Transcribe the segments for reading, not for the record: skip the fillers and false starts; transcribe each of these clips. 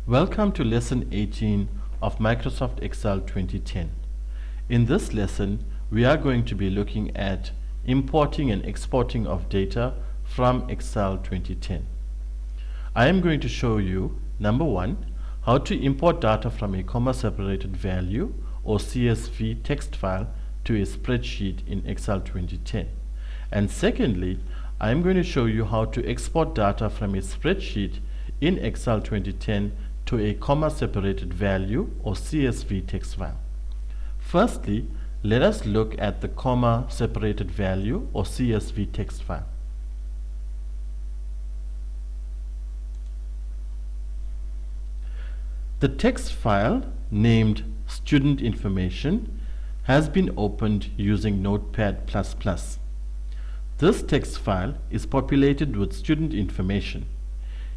Welcome to Lesson 18 of Microsoft Excel 2010. In this lesson, we are going to be looking at importing and exporting of data from Excel 2010. I am going to show you, number one, how to import data from a comma-separated value or CSV text file to a spreadsheet in Excel 2010. And secondly, I am going to show you how to export data from a spreadsheet in Excel 2010 to a comma-separated value or CSV text file. Firstly, let us look at the comma-separated value or CSV text file. The text file named Student Information has been opened using Notepad++. This text file is populated with student information.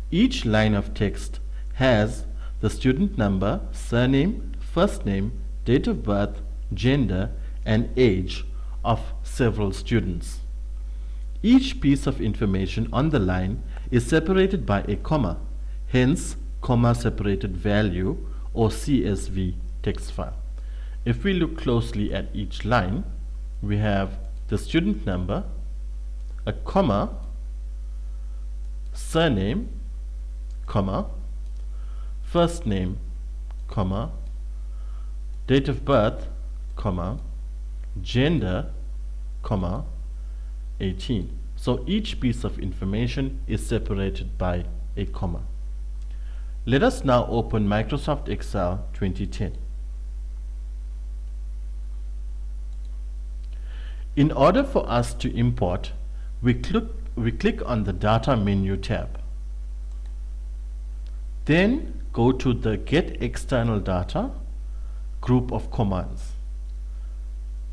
Each line of text has the student number, surname, first name, date of birth, gender, and age of several students. Each piece of information on the line is separated by a comma, hence comma-separated value or CSV text file. If we look closely at each line, we have the student number, a comma, surname, comma, first name, comma, date of birth, comma, gender, comma, 18. So each piece of information is separated by a comma. Let us now open Microsoft Excel 2010. In order for us to import, we click on the Data menu tab. Then go to the Get External Data group of commands.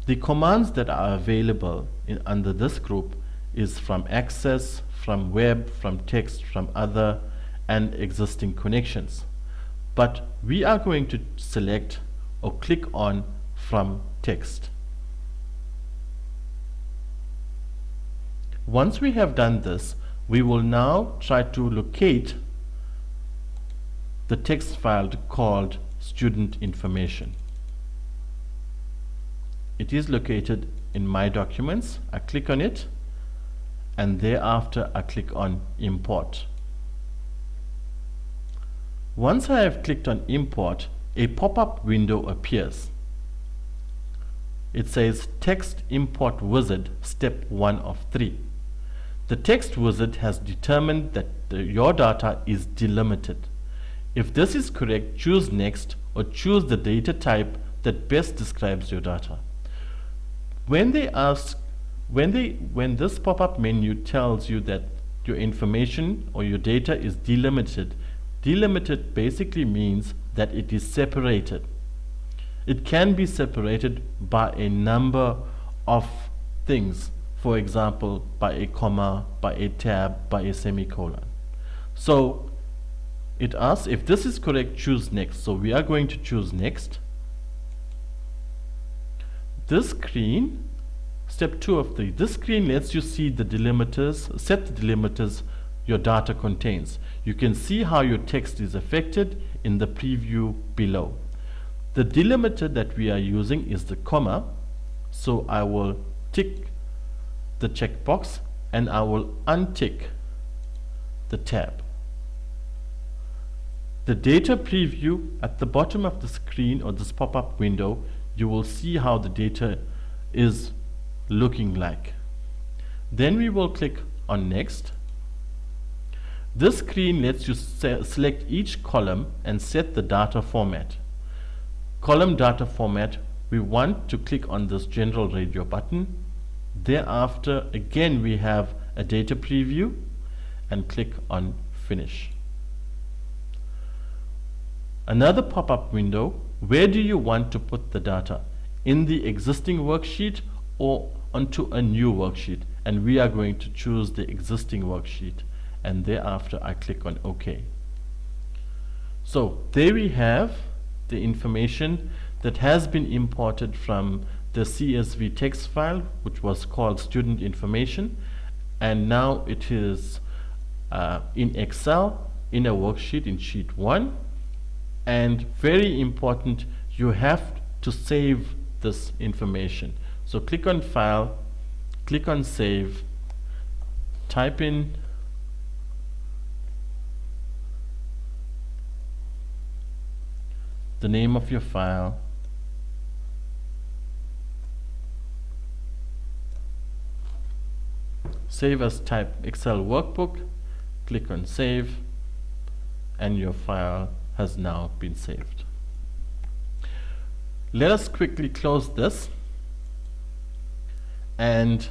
The commands that are available under this group is from Access, from Web, from Text, from Other, and existing connections. But we are going to select or click on from Text. Once we have done this, we will now try to locate the text file called Student Information. It is located in My Documents. I click on it, and thereafter I click on Import. Once I have clicked on Import, a pop-up window appears. It says Text Import Wizard Step 1 of 3. The text wizard has determined that your data is delimited. If this is correct, choose Next or choose the data type that best describes your data. When this pop-up menu tells you that your information or your data is delimited, delimited basically means that it is separated. It can be separated by a number of things. For example, by a comma, by a tab, by a semicolon. So it asks if this is correct, choose Next. So we are going to choose Next. This screen, step 2 of 3, this screen lets you see the delimiters, set the delimiters your data contains. You can see how your text is affected in the preview below. The delimiter that we are using is the comma, so I will tick the checkbox and I will untick the tab. The data preview at the bottom of the screen or this pop-up window, you will see how the data is looking like. Then we will click on Next. This screen lets you select each column and set the data format. Column data format, we want to click on this General Radio button. Thereafter, again, we have a data preview and click on Finish. Another pop-up window, where do you want to put the data? In the existing worksheet or onto a new worksheet? And we are going to choose the existing worksheet, and thereafter I click on OK. So there we have the information that has been imported from the CSV text file, which was called Student Information, and now it is in Excel in a worksheet in sheet 1, And very important, you have to save this information. So click on File, click on Save, type in the name of your file, save as type Excel workbook, click on Save, and your file has now been saved. Let us quickly close this, and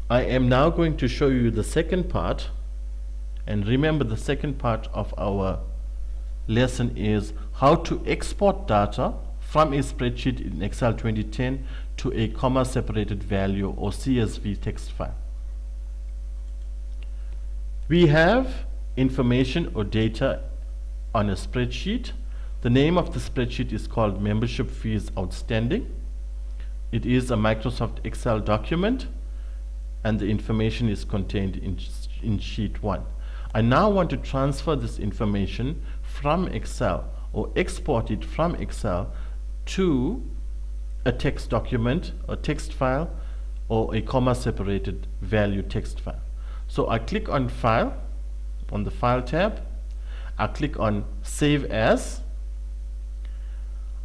I am now going to show you the second part. And remember, the second part of our lesson is how to export data from a spreadsheet in Excel 2010 to a comma separated value or CSV text file. We have information or data on a spreadsheet. The name of the spreadsheet is called Membership Fees Outstanding. It is a Microsoft Excel document, and the information is contained in sheet 1. I now want to transfer this information from Excel, or export it from Excel to a text document, a text file, or a comma separated value text file. So I click on File on the File tab. I click on Save As.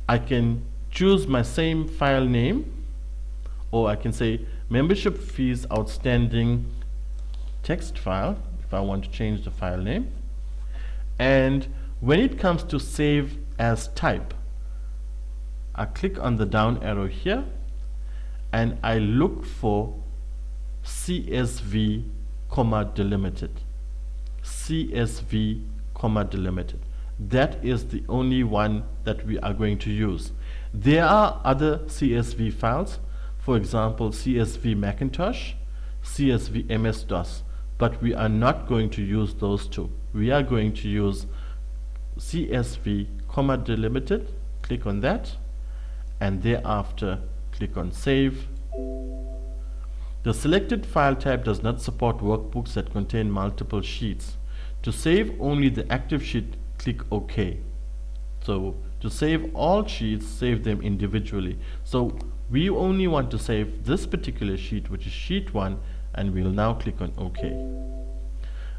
I can choose my same file name, or I can say Membership Fees Outstanding text file if I want to change the file name. And when it comes to Save As Type, I click on the down arrow here and I look for CSV, delimited. CSV, delimited. That is the only one that we are going to use. There are other CSV files, for example CSV Macintosh, CSV MS-DOS, but we are not going to use those two. We are going to use CSV, delimited. Click on that, and thereafter click on Save. The selected file type does not support workbooks that contain multiple sheets. To save only the active sheet, click OK. So to save all sheets, save them individually. So we only want to save this particular sheet, which is sheet 1, and we'll now click on OK.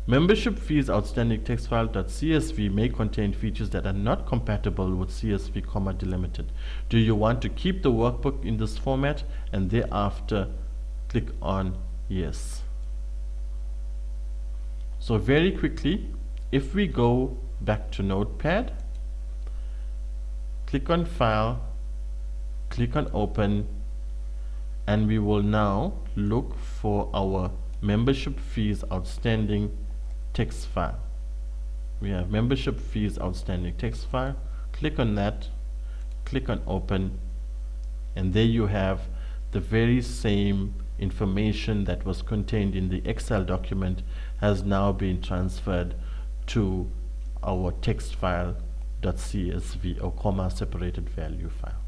Membership Fees Outstanding text file.csv may contain features that are not compatible with CSV, delimited. Do you want to keep the workbook in this format? And thereafter click on Yes. So very quickly, if we go back to Notepad, click on File, click on Open, and we will now look for our Membership Fees Outstanding text file. We have Membership Fees Outstanding text file. Click on that, click on Open, and there you have the very same information that was contained in the Excel document has now been transferred to our text file .csv or comma separated value file.